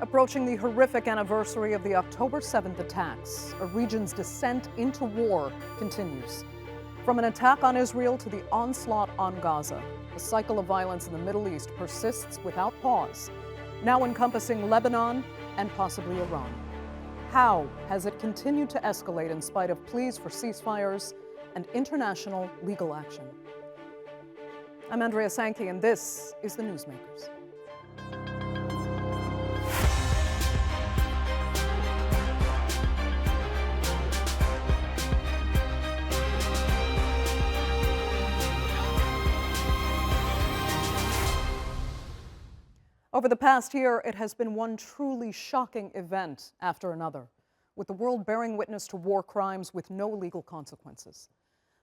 Approaching the horrific anniversary of the October 7th attacks, a region's descent into war continues. From an attack on Israel to the onslaught on Gaza, the cycle of violence in the Middle East persists without pause, now encompassing Lebanon and possibly Iran. How has it continued to escalate in spite of pleas for ceasefires and international legal action? I'm Andrea Sankey, and this is the Newsmakers. Over the past year, it has been one truly shocking event after another, with the world bearing witness to war crimes with no legal consequences.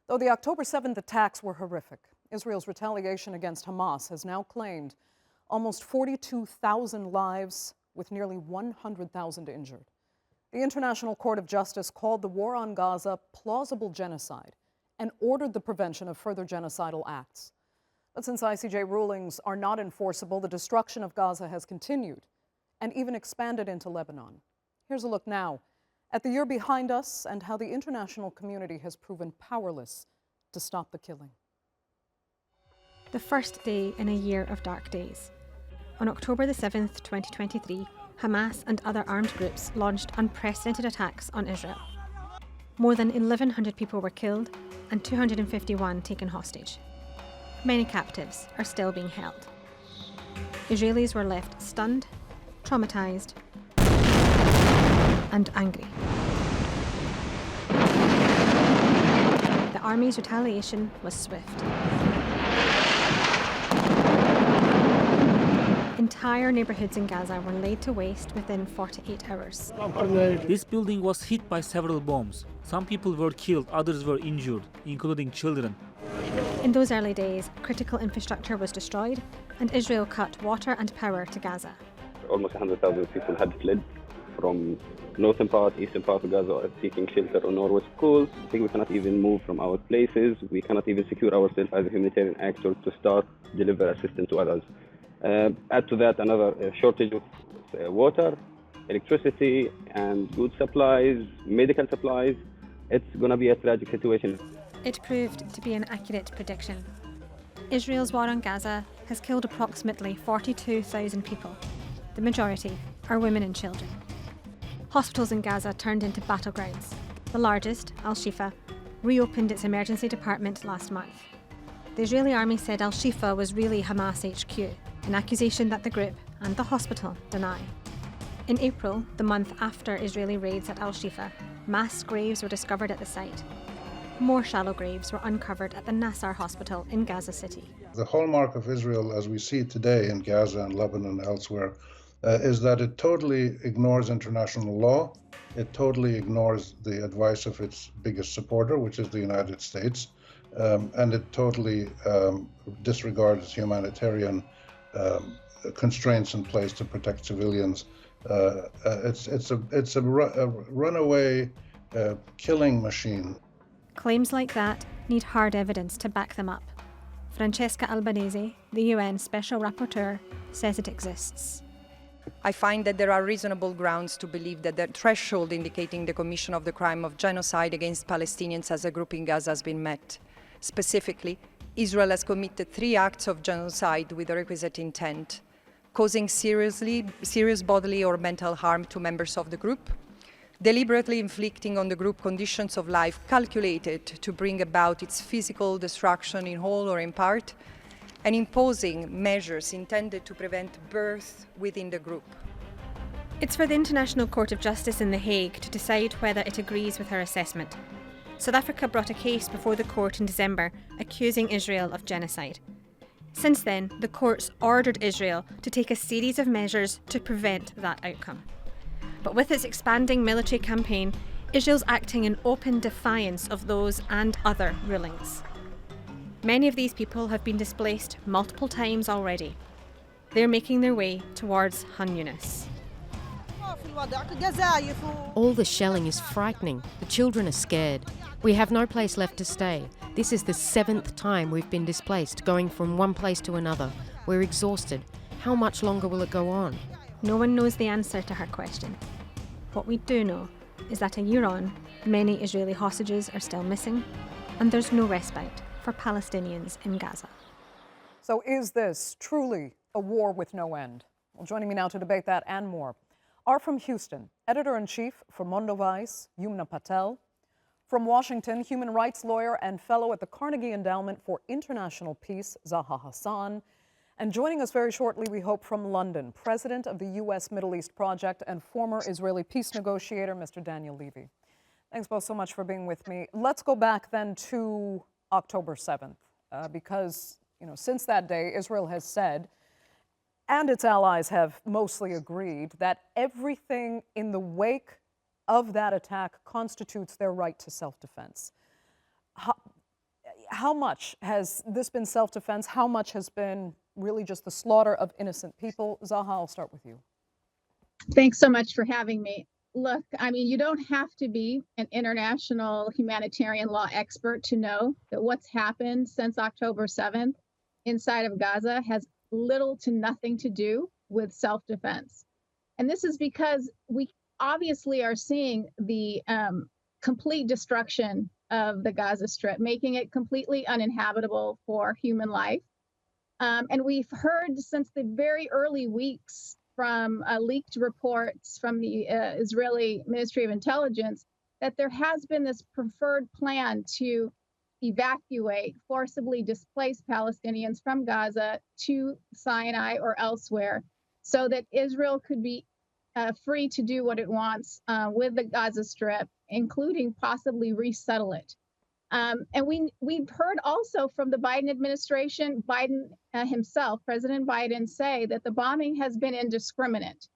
Though the October 7th attacks were horrific, Israel's retaliation against Hamas has now claimed almost 42,000 lives with nearly 100,000 injured. The International Court of Justice called the war on Gaza plausible genocide and ordered the prevention of further genocidal acts. But since ICJ rulings are not enforceable, the destruction of Gaza has continued and even expanded into Lebanon. Here's a look now at the year behind us and how the international community has proven powerless to stop the killing. The first day in a year of dark days. On October the 7th, 2023, Hamas and other armed groups launched unprecedented attacks on Israel. More than 1,100 people were killed and 251 taken hostage. Many captives are still being held. Israelis were left stunned, traumatized, and angry. The army's retaliation was swift. Entire neighborhoods in Gaza were laid to waste within 48 hours. This building was hit by several bombs. Some people were killed, others were injured, including children. In those early days, critical infrastructure was destroyed, and Israel cut water and power to Gaza. Almost 100,000 people had fled from northern part, eastern part of Gaza, seeking shelter on Norway schools. I think we cannot even move from our places. We cannot even secure ourselves as a humanitarian actor to start deliver assistance to others. Add to that another shortage of water, electricity, and good supplies, medical supplies. It's going to be a tragic situation. It proved to be an accurate prediction. Israel's war on Gaza has killed approximately 42,000 people. The majority are women and children. Hospitals in Gaza turned into battlegrounds. The largest, Al-Shifa, reopened its emergency department last month. The Israeli army said Al-Shifa was really Hamas HQ, an accusation that the group and the hospital deny. In April, the month after Israeli raids at Al-Shifa, mass graves were discovered at the site. More shallow graves were uncovered at the Nasser hospital in Gaza City. The hallmark of Israel as we see it today in Gaza and Lebanon and elsewhere is that it totally ignores international law. It totally ignores the advice of its biggest supporter, which is the United States. And it totally disregards humanitarian constraints in place to protect civilians. It's a runaway killing machine. Claims like that need hard evidence to back them up. Francesca Albanese, the UN Special Rapporteur, says it exists. I find that there are reasonable grounds to believe that the threshold indicating the commission of the crime of genocide against Palestinians as a group in Gaza has been met. Specifically, Israel has committed 3 acts of genocide with the requisite intent: causing serious bodily or mental harm to members of the group, deliberately inflicting on the group conditions of life calculated to bring about its physical destruction in whole or in part, and imposing measures intended to prevent birth within the group. It's for the International Court of Justice in The Hague to decide whether it agrees with her assessment. South Africa brought a case before the court in December accusing Israel of genocide. Since then, the courts ordered Israel to take a series of measures to prevent that outcome. But with its expanding military campaign, Israel's acting in open defiance of those and other rulings. Many of these people have been displaced multiple times already. They're making their way towards Han Yunis. All the shelling is frightening. The children are scared. We have no place left to stay. This is the 7th time we've been displaced, going from one place to another. We're exhausted. How much longer will it go on? No one knows the answer to her question. What we do know is that a year on, many Israeli hostages are still missing, and there's no respite for Palestinians in Gaza. So is this truly a war with no end? Well, joining me now to debate that and more are from Houston, Editor-in-Chief for Mondoweiss, Yumna Patel. From Washington, human rights lawyer and fellow at the Carnegie Endowment for International Peace, Zaha Hassan. And joining us very shortly, we hope, from London, president of the U.S. Middle East Project and former Israeli peace negotiator, Mr. Daniel Levy. Thanks both so much for being with me. Let's go back then to October 7th, because since that day, Israel has said, and its allies have mostly agreed, that everything in the wake of that attack constitutes their right to self-defense. How much has this been self-defense? How much has been really just the slaughter of innocent people? Zaha, I'll start with you. Thanks so much for having me. Look, I mean, you don't have to be an international humanitarian law expert to know that what's happened since October 7th inside of Gaza has little to nothing to do with self-defense. And this is because we obviously are seeing the complete destruction of the Gaza Strip, making it completely uninhabitable for human life. And we've heard since the very early weeks from leaked reports from the Israeli Ministry of Intelligence that there has been this preferred plan to evacuate, forcibly displace Palestinians from Gaza to Sinai or elsewhere so that Israel could be free to do what it wants with the Gaza Strip, including possibly resettle it. And we've heard also from the Biden administration, Biden himself, President Biden, say that the bombing has been indiscriminate.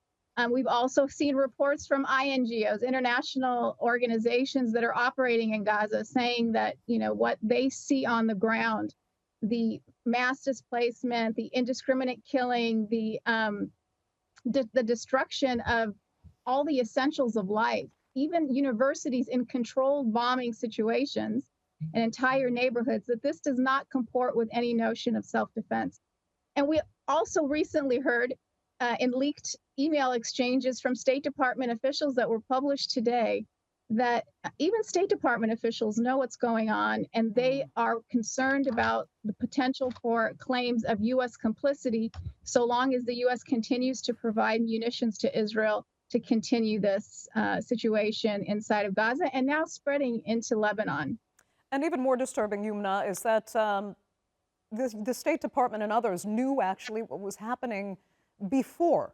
We've also seen reports from INGOs, international organizations that are operating in Gaza, saying that, what they see on the ground, the mass displacement, the indiscriminate killing, the destruction of all the essentials of life, even universities in controlled bombing situations and entire neighborhoods, that this does not comport with any notion of self-defense. And we also recently heard in leaked email exchanges from State Department officials that were published today that even State Department officials know what's going on, and they are concerned about the potential for claims of U.S. complicity so long as the U.S. continues to provide munitions to Israel to continue this situation inside of Gaza and now spreading into Lebanon. And even more disturbing, Yumna, is that the State Department and others knew actually what was happening before.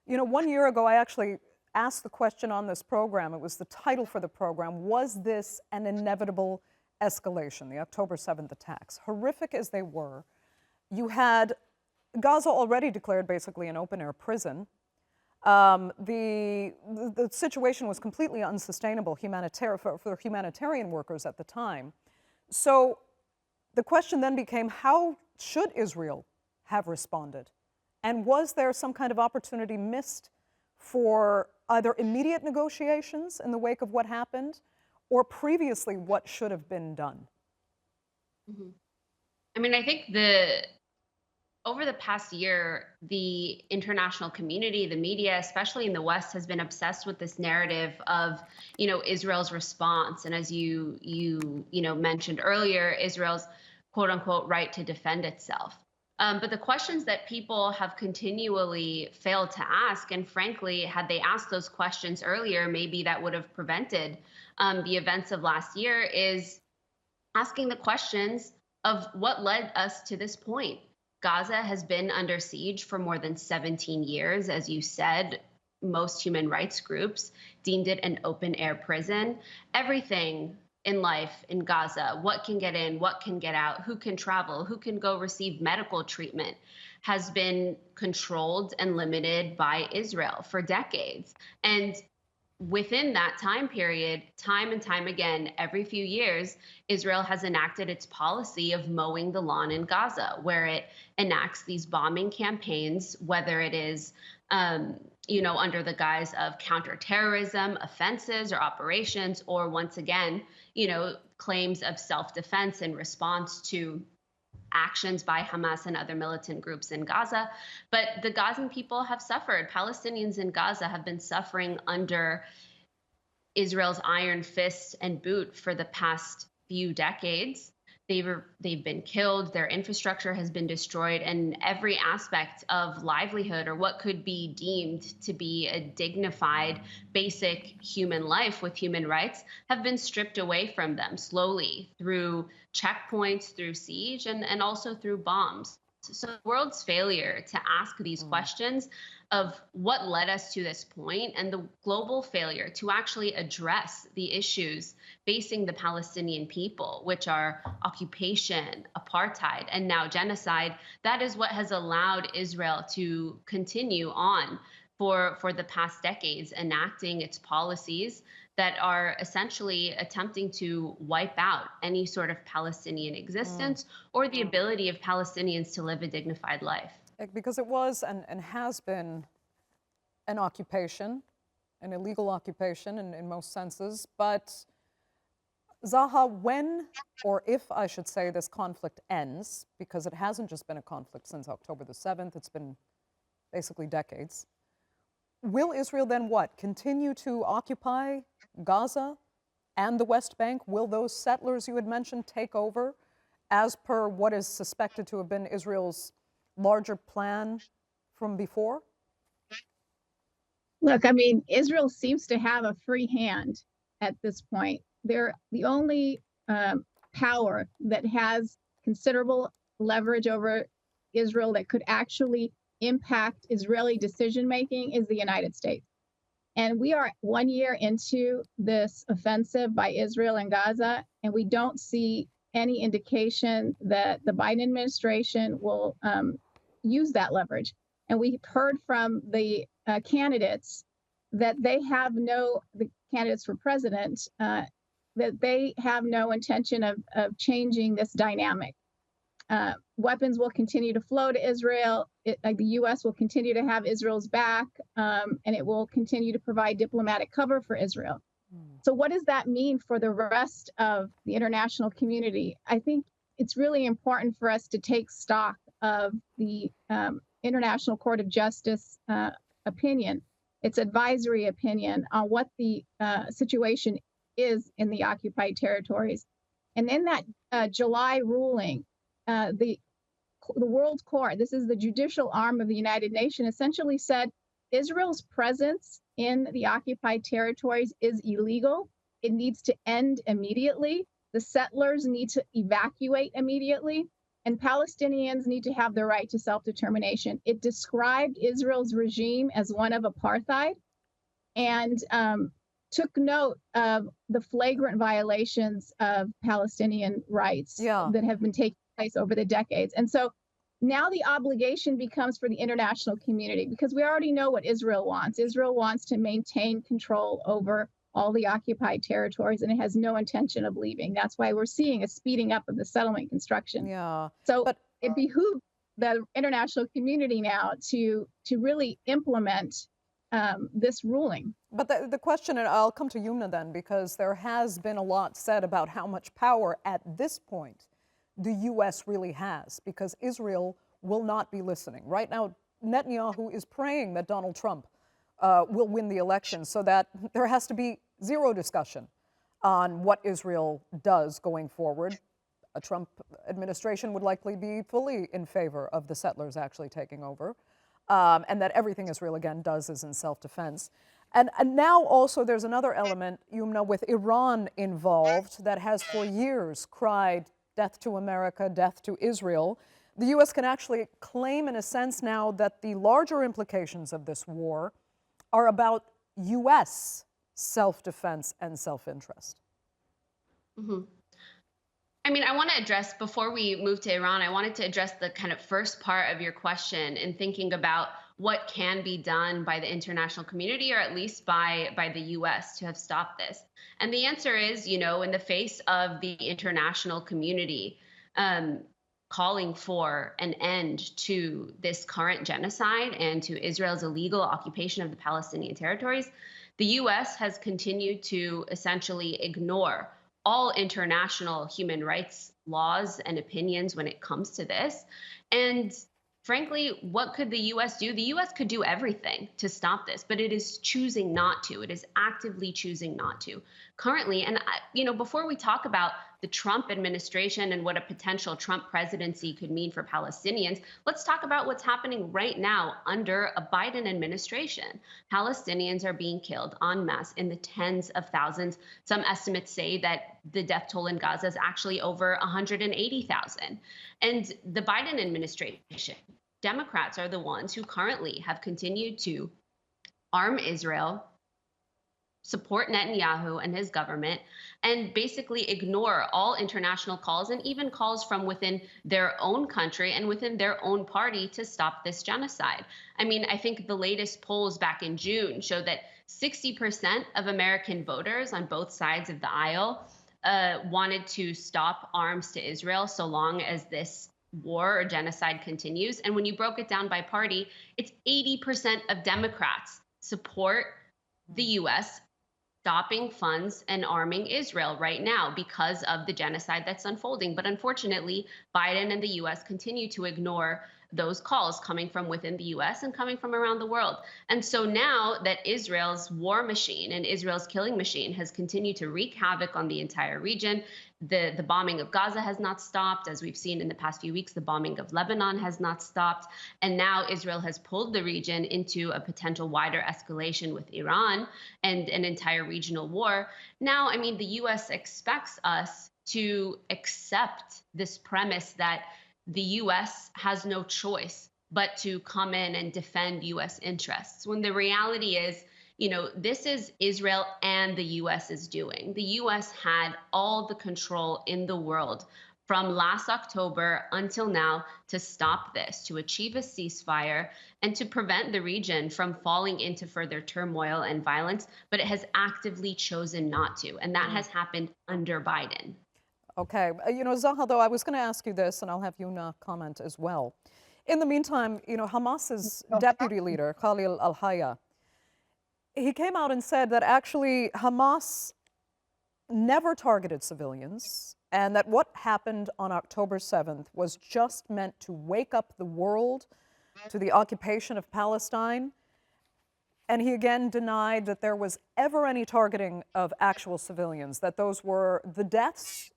1 year ago, I actually asked the question on this program. It was the title for the program. Was this an inevitable escalation, the October 7th attacks? Horrific as they were, you had Gaza already declared basically an open-air prison. The situation was completely unsustainable for humanitarian workers at the time. So the question then became, how should Israel have responded? And was there some kind of opportunity missed for either immediate negotiations in the wake of what happened, or previously what should have been done? Mm-hmm. I mean, I think over the past year, the international community, the media, especially in the West, has been obsessed with this narrative of, Israel's response. And as you mentioned earlier, Israel's quote unquote right to defend itself. But the questions that people have continually failed to ask, and frankly, had they asked those questions earlier, maybe that would have prevented the events of last year, is asking the questions of what led us to this point. Gaza has been under siege for more than 17 years. As you said, most human rights groups deemed it an open-air prison. Everything in life in Gaza, what can get in, what can get out, who can travel, who can go receive medical treatment, has been controlled and limited by Israel for decades. And within that time period, time and time again, every few years, Israel has enacted its policy of mowing the lawn in Gaza, where it enacts these bombing campaigns, whether it is under the guise of counterterrorism offenses or operations, or once again, claims of self-defense in response to actions by Hamas and other militant groups in Gaza. But the Gazan people have suffered. Palestinians in Gaza have been suffering under Israel's iron fist and boot for the past few decades. They've been killed, their infrastructure has been destroyed, and every aspect of livelihood, or what could be deemed to be a dignified, basic human life with human rights, have been stripped away from them slowly through checkpoints, through siege, and also through bombs. So the world's failure to ask these questions of what led us to this point, and the global failure to actually address the issues facing the Palestinian people, which are occupation, apartheid, and now genocide, that is what has allowed Israel to continue on for the past decades, enacting its policies that are essentially attempting to wipe out any sort of Palestinian existence or the ability of Palestinians to live a dignified life. Because it was and has been an occupation, an illegal occupation in most senses. But Zaha, when, or if I should say, this conflict ends, because it hasn't just been a conflict since October the 7th, it's been basically decades, will Israel then what? Continue to occupy Gaza and the West Bank? Will those settlers you had mentioned take over as per what is suspected to have been Israel's larger plan from before? Look, I mean, Israel seems to have a free hand at this point. They're the only power that has considerable leverage over Israel that could actually impact Israeli decision-making is the United States. And we are 1 year into this offensive by Israel in Gaza, and we don't see any indication that the Biden administration will use that leverage. And we've heard from the candidates that they have the candidates for president, that they have no intention of changing this dynamic. Weapons will continue to flow to Israel. The U.S. will continue to have Israel's back, and it will continue to provide diplomatic cover for Israel. So what does that mean for the rest of the international community? I think it's really important for us to take stock of the International Court of Justice opinion, its advisory opinion on what the situation is in the occupied territories. And in that July ruling, the World Court, this is the judicial arm of the United Nations, essentially said Israel's presence in the occupied territories is illegal. It needs to end immediately. The settlers need to evacuate immediately, and Palestinians need to have the right to self-determination. It described Israel's regime as one of apartheid and took note of the flagrant violations of Palestinian rights that have been taking place over the decades. And so now the obligation becomes for the international community, because we already know what Israel wants. Israel wants to maintain control over all the occupied territories, and it has no intention of leaving. That's why we're seeing a speeding up of the settlement construction. So it behooves the international community now to really implement this ruling. But the question, and I'll come to Yumna then, because there has been a lot said about how much power at this point the U.S. really has, because Israel will not be listening. Right now, Netanyahu is praying that Donald Trump will win the election, so that there has to be zero discussion on what Israel does going forward. A Trump administration would likely be fully in favor of the settlers actually taking over, and that everything Israel, again, does is in self-defense. And now also there's another element, Yumna, with Iran involved, that has for years cried death to America, death to Israel. The U.S. can actually claim, in a sense now, that the larger implications of this war are about U.S. self-defense and self-interest. I mean, I want to address, before we move to Iran, I wanted to address the kind of first part of your question in thinking about what can be done by the international community, or at least by the U.S. to have stopped this. And the answer is, you know, in the face of the international community calling for an end to this current genocide and to Israel's illegal occupation of the Palestinian territories, the U.S. has continued to essentially ignore all international human rights laws and opinions when it comes to this. And frankly, what could the U.S. do? The U.S. could do everything to stop this, but it is choosing not to. It is actively choosing not to currently. And, before we talk about the Trump administration and what a potential Trump presidency could mean for Palestinians, let's talk about what's happening right now under a Biden administration. Palestinians are being killed en masse in the tens of thousands. Some estimates say that the death toll in Gaza is actually over 180,000. And the Biden administration, Democrats are the ones who currently have continued to arm Israel, support Netanyahu and his government, and basically ignore all international calls and even calls from within their own country and within their own party to stop this genocide. I mean, I think the latest polls back in June showed that 60% of American voters on both sides of the aisle wanted to stop arms to Israel so long as this war or genocide continues. And when you broke it down by party, it's 80% of Democrats support the U.S. stopping funds and arming Israel right now because of the genocide that's unfolding. But unfortunately, Biden and the U.S. continue to ignore those calls coming from within the U.S. and coming from around the world. And so now that Israel's war machine and Israel's killing machine has continued to wreak havoc on the entire region, the bombing of Gaza has not stopped. As we've seen in the past few weeks, the bombing of Lebanon has not stopped. And now Israel has pulled the region into a potential wider escalation with Iran and an entire regional war. Now, I mean, the U.S. expects us to accept this premise that the U.S. has no choice but to come in and defend U.S. interests, when the reality is, this is Israel and the U.S. is doing. The U.S. had all the control in the world from last October until now to stop this, to achieve a ceasefire, and to prevent the region from falling into further turmoil and violence, but it has actively chosen not to, and that has happened under Biden. Okay. Zaha, though, I was going to ask you this, and I'll have Yumna comment as well. In the meantime, Hamas's deputy leader, Khalil al-Hayya, he came out and said that actually Hamas never targeted civilians and that what happened on October 7th was just meant to wake up the world to the occupation of Palestine. And he again denied that there was ever any targeting of actual civilians, that those were the deaths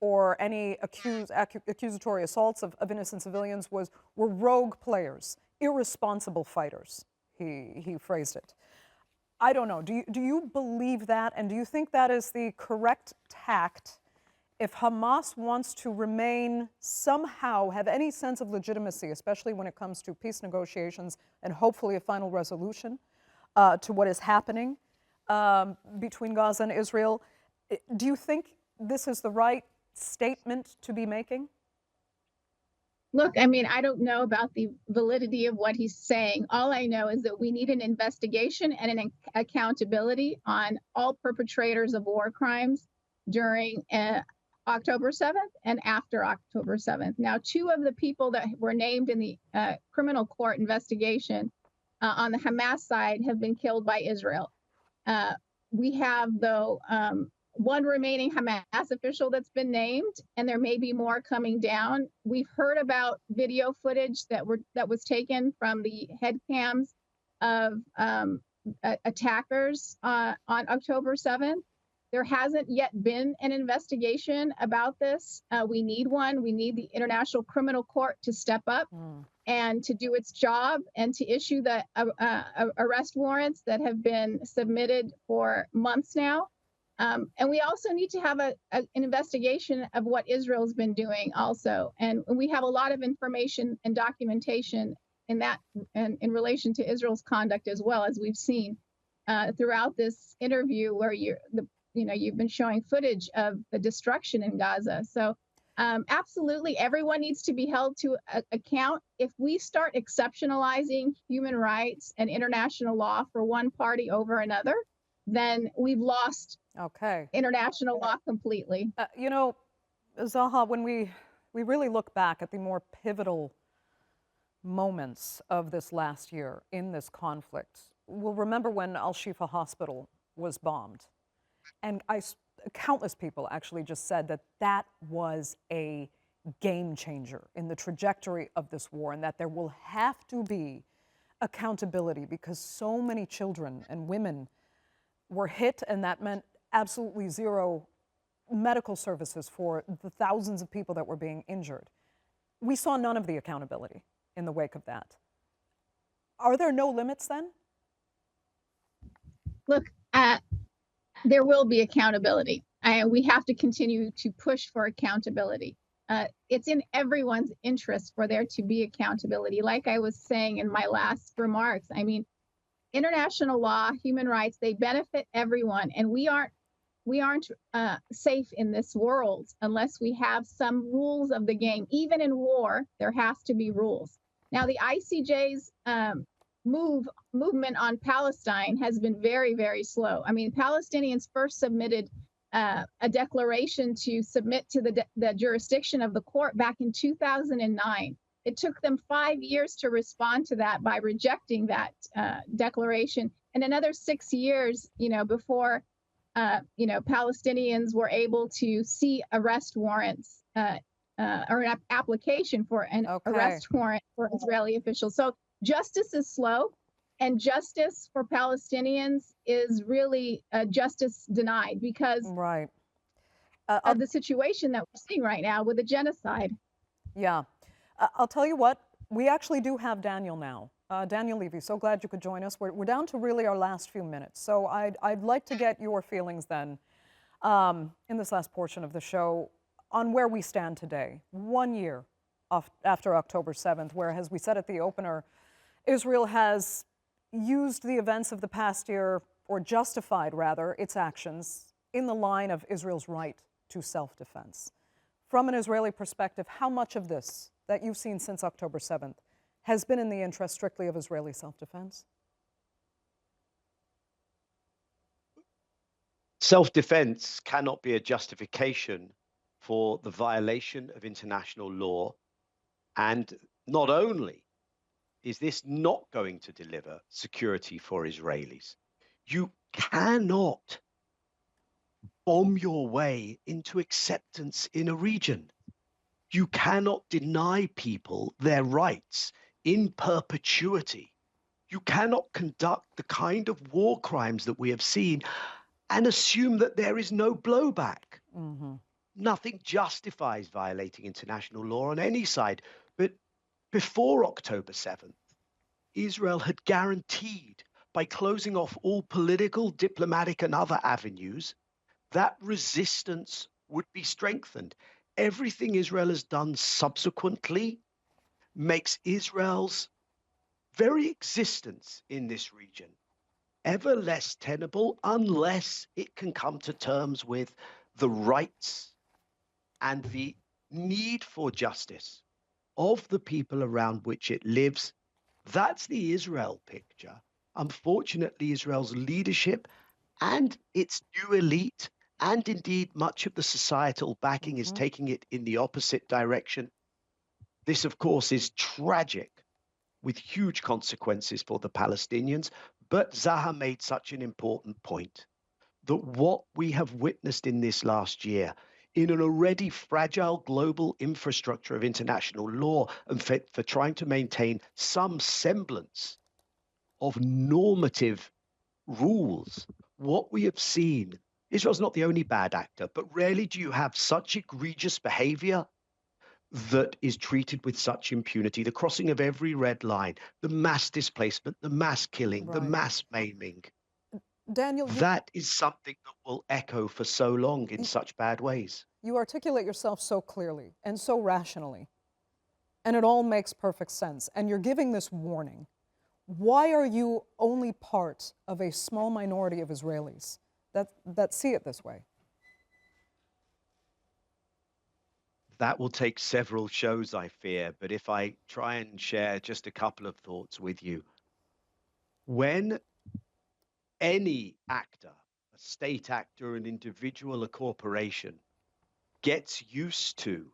or any accusatory assaults of innocent civilians were rogue players, irresponsible fighters, he phrased it. I don't know, do you believe that? And do you think that is the correct tact if Hamas wants to remain somehow, have any sense of legitimacy, especially when it comes to peace negotiations and hopefully a final resolution to what is happening between Gaza and Israel? Do you think this is the right statement to be making? Look, I mean, I don't know about the validity of what he's saying. All I know is that we need an investigation and an accountability on all perpetrators of war crimes during October 7th and after October 7th. Now, two of the people that were named in the criminal court investigation on the Hamas side have been killed by Israel. We have, though, one remaining Hamas official that's been named, and there may be more coming down. We've heard about video footage that was taken from the head cams of attackers on October 7th. There hasn't yet been an investigation about this. We need one. We need the International Criminal Court to step up and to do its job and to issue the arrest warrants that have been submitted for months now. And we also need to have an investigation of what Israel's been doing also. And we have a lot of information and documentation in that and in relation to Israel's conduct as well, as we've seen throughout this interview where you've been showing footage of the destruction in Gaza. So absolutely, everyone needs to be held to account. If we start exceptionalizing human rights and international law for one party over another, then we've lost international law completely. Zaha, when we really look back at the more pivotal moments of this last year in this conflict, we'll remember when Al-Shifa Hospital was bombed. And countless people actually just said that that was a game changer in the trajectory of this war, and that there will have to be accountability because so many children and women were hit, and that meant absolutely zero medical services for the thousands of people that were being injured. We saw none of the accountability in the wake of that. Are there no limits then? Look, there will be accountability. We have to continue to push for accountability. It's in everyone's interest for there to be accountability. Like I was saying in my last remarks, I mean, international law, human rights, they benefit everyone, and we aren't safe in this world unless we have some rules of the game. Even in war, there has to be rules. Now, the ICJ's movement on Palestine has been very, very slow. I mean, Palestinians first submitted a declaration to submit to the jurisdiction of the court back in 2009. It took them 5 years to respond to that by rejecting that declaration, and another 6 years, before Palestinians were able to see arrest warrants or an application for an arrest warrant for Israeli officials. So justice is slow, and justice for Palestinians is really justice denied because of the situation that we're seeing right now with the genocide. Yeah. I'll tell you what, we actually do have Daniel now. Daniel Levy, so glad you could join us. We're down to really our last few minutes. So I'd like to get your feelings then in this last portion of the show on where we stand today, 1 year after October 7th, where, as we said at the opener, Israel has used the events of the past year, or justified rather, its actions in the line of Israel's right to self-defense. From an Israeli perspective, how much of this that you've seen since October 7th has been in the interest strictly of Israeli self-defense? Self-defense cannot be a justification for the violation of international law. And not only is this not going to deliver security for Israelis, you cannot bomb your way into acceptance in a region. You cannot deny people their rights in perpetuity. You cannot conduct the kind of war crimes that we have seen and assume that there is no blowback. Mm-hmm. Nothing justifies violating international law on any side. But before October 7th, Israel had guaranteed, by closing off all political, diplomatic, and other avenues, that resistance would be strengthened. Everything Israel has done subsequently makes Israel's very existence in this region ever less tenable unless it can come to terms with the rights and the need for justice of the people around which it lives. That's the Israel picture. Unfortunately, Israel's leadership and its new elite, and indeed much of the societal backing, is taking it in the opposite direction. This, of course, is tragic, with huge consequences for the Palestinians. But Zaha made such an important point that what we have witnessed in this last year, in an already fragile global infrastructure of international law, and for trying to maintain some semblance of normative rules, what we have seen, Israel's not the only bad actor, but rarely do you have such egregious behavior that is treated with such impunity. The crossing of every red line, the mass displacement, the mass killing, the mass maiming. Daniel, that is something that will echo for so long in such bad ways. You articulate yourself so clearly and so rationally, and it all makes perfect sense. And you're giving this warning. Why are you only part of a small minority of Israelis that see it this way? That will take several shows, I fear, but if I try and share just a couple of thoughts with you. When any actor, a state actor, an individual, a corporation, gets used to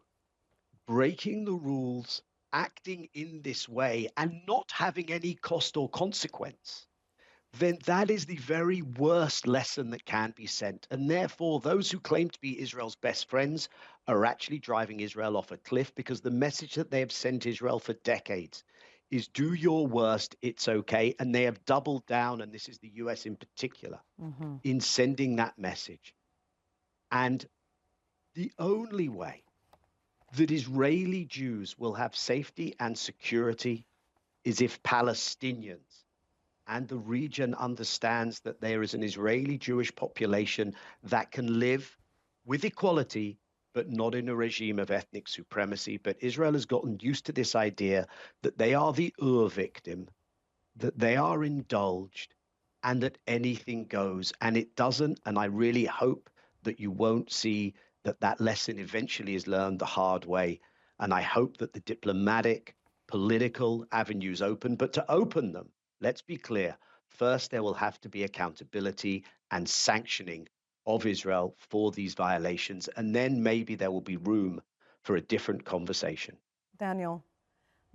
breaking the rules, acting in this way, and not having any cost or consequence, then that is the very worst lesson that can be sent. And therefore, those who claim to be Israel's best friends are actually driving Israel off a cliff, because the message that they have sent Israel for decades is do your worst, it's okay. And they have doubled down, and this is the US in particular, in sending that message. And the only way that Israeli Jews will have safety and security is if Palestinians and the region understands that there is an Israeli Jewish population that can live with equality, but not in a regime of ethnic supremacy. But Israel has gotten used to this idea that they are the victim, that they are indulged, and that anything goes. And it doesn't. And I really hope that you won't see that that lesson eventually is learned the hard way. And I hope that the diplomatic, political avenues open. But to open them, let's be clear. First, there will have to be accountability and sanctioning of Israel for these violations. And then maybe there will be room for a different conversation. Daniel,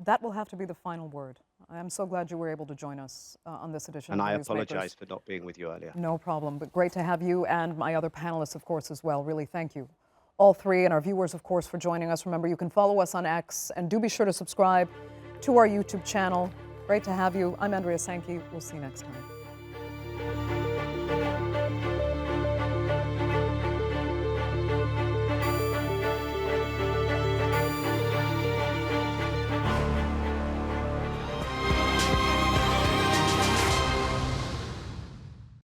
that will have to be the final word. I'm so glad you were able to join us on this edition And of I Newsmakers. apologize for not being with you earlier. No problem, but great to have you and my other panelists, of course, as well. Really, thank you, all three, and our viewers, of course, for joining us. Remember, you can follow us on X, and do be sure to subscribe to our YouTube channel. Great to have you. I'm Andrea Sankey. We'll see you next time.